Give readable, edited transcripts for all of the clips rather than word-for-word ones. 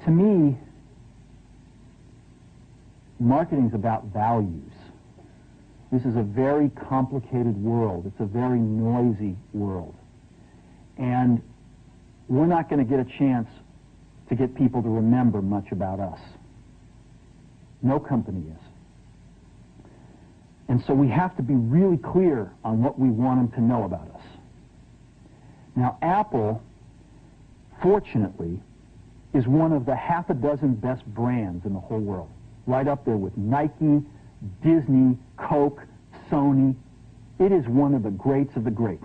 To me, marketing is about values. This is a very complicated world. It's a very noisy world. And we're not going to get a chance to get people to remember much about us. No company is. And so we have to be really clear on what we want them to know about us. Now, Apple, fortunately, is one of the half a dozen best brands in the whole world. Right up there with Nike, Disney, Coke, Sony. It is one of the greats of the greats,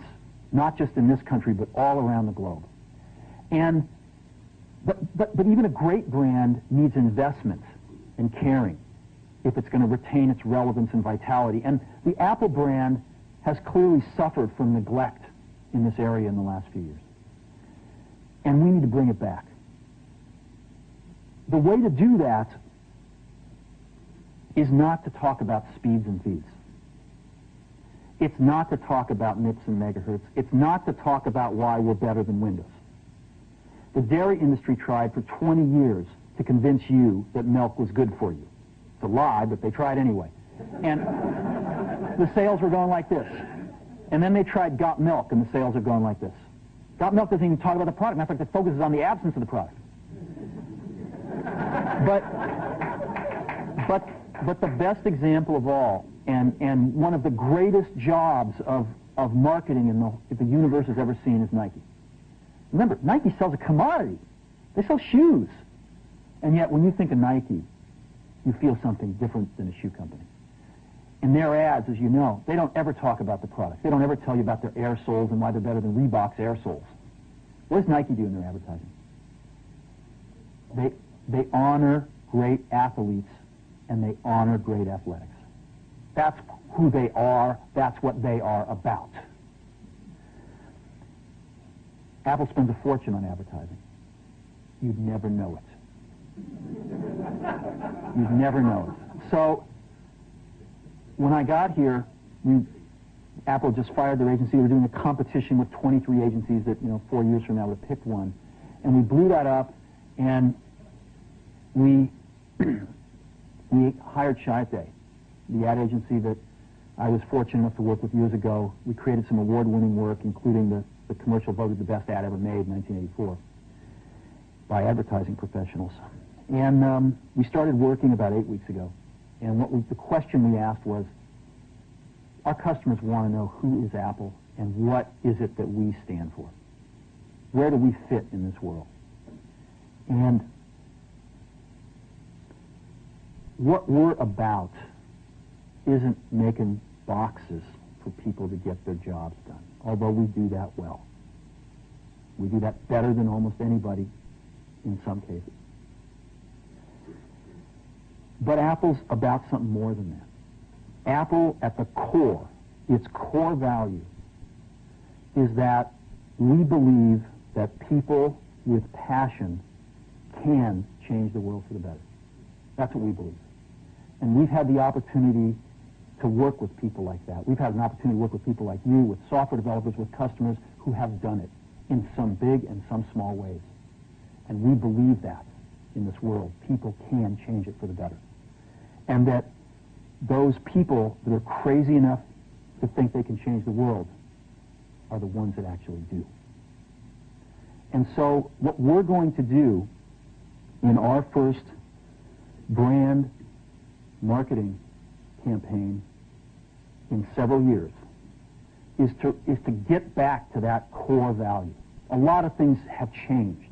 not just in this country, but all around the globe. And but even a great brand needs investment and caring if it's going to retain its relevance and vitality. And the Apple brand has clearly suffered from neglect in this area in the last few years. And we need to bring it back. The way to do that is not to talk about speeds and feeds. It's not to talk about MIPS and megahertz. It's not to talk about why we're better than Windows. The dairy industry tried for 20 years to convince you that milk was good for you. It's a lie, but they tried anyway. And the sales were going like this. And then they tried Got Milk, and the sales are going like this. Got Milk doesn't even talk about the product. Matter of fact, it focuses on the absence of the product. But the best example of all, and one of the greatest jobs of marketing the universe has ever seen is Nike. Remember, Nike sells a commodity. They sell shoes. And yet, when you think of Nike, you feel something different than a shoe company. In their ads, as you know, they don't ever talk about the product. They don't ever tell you about their air soles and why they're better than Reebok's air soles. What does Nike do in their advertising? They honor great athletes and they honor great athletics. That's who they are. That's what they are about. Apple spends a fortune on advertising. You'd never know it. You'd never know it. So when I got here, Apple just fired their agency. We were doing a competition with 23 agencies that, 4 years from now would have picked one. And we blew that up, and we hired Chiate, the ad agency that I was fortunate enough to work with years ago. We created some award-winning work, including the commercial voted the best ad ever made in 1984 by advertising professionals. And we started working about 8 weeks ago. And the question we asked was, our customers want to know who is Apple and what is it that we stand for? Where do we fit in this world? And what we're about isn't making boxes for people to get their jobs done, although we do that well. We do that better than almost anybody in some cases. But Apple's about something more than that. Apple, at the core, its core value, is that we believe that people with passion can change the world for the better. That's what we believe. And we've had the opportunity to work with people like that. We've had an opportunity to work with people like you, with software developers, with customers who have done it in some big and some small ways. And we believe that in this world. People can change it for the better. And that those people that are crazy enough to think they can change the world are the ones that actually do. And so what we're going to do in our first brand marketing campaign in several years is to get back to that core value. A lot of things have changed.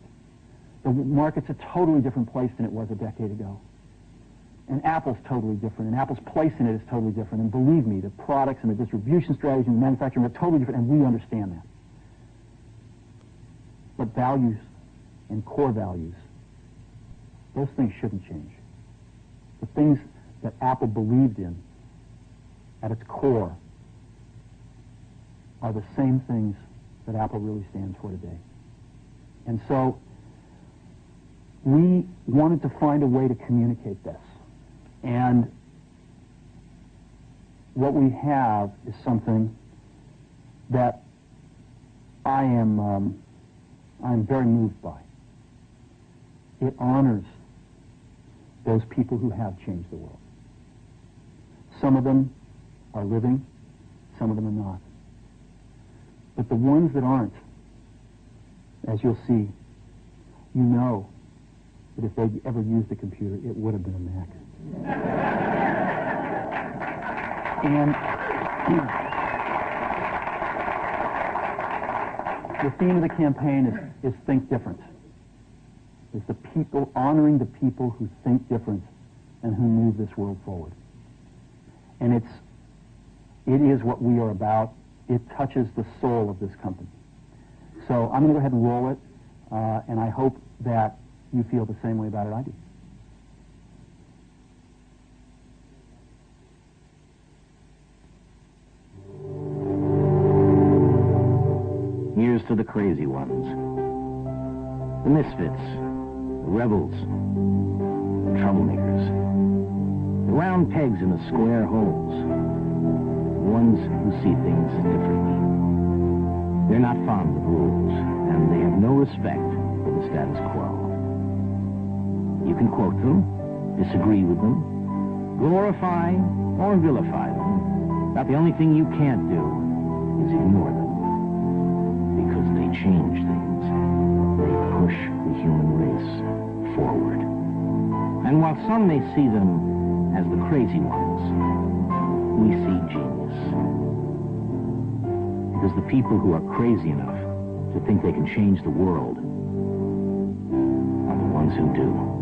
The market's a totally different place than it was a decade ago. And Apple's totally different, and Apple's place in it is totally different. And believe me, the products and the distribution strategy and the manufacturing are totally different, and we understand that. But values and core values, those things shouldn't change. The things that Apple believed in at its core are the same things that Apple really stands for today. And so we wanted to find a way to communicate this. And what we have is something that I'm very moved by. it honors those people who have changed the world. Some of them are living, some of them are not. But the ones that aren't, as you'll see, you know that if they'd ever used a computer, it would have been a Mac. And the theme of the campaign is Think Different. It's the people, honoring the people who think different and who move this world forward. And it is what we are about. It touches the soul of this company. So I'm going to go ahead and roll it, and I hope that you feel the same way about it I do. Here's to the crazy ones, the misfits, the rebels, the troublemakers, the round pegs in the square holes, the ones who see things differently. They're not fond of rules, and they have no respect for the status quo. You can quote them, disagree with them, glorify or vilify them, but the only thing you can't do is ignore them. Because they change things. They push the human race forward. And while some may see them as the crazy ones, we see genius. Because the people who are crazy enough to think they can change the world are the ones who do.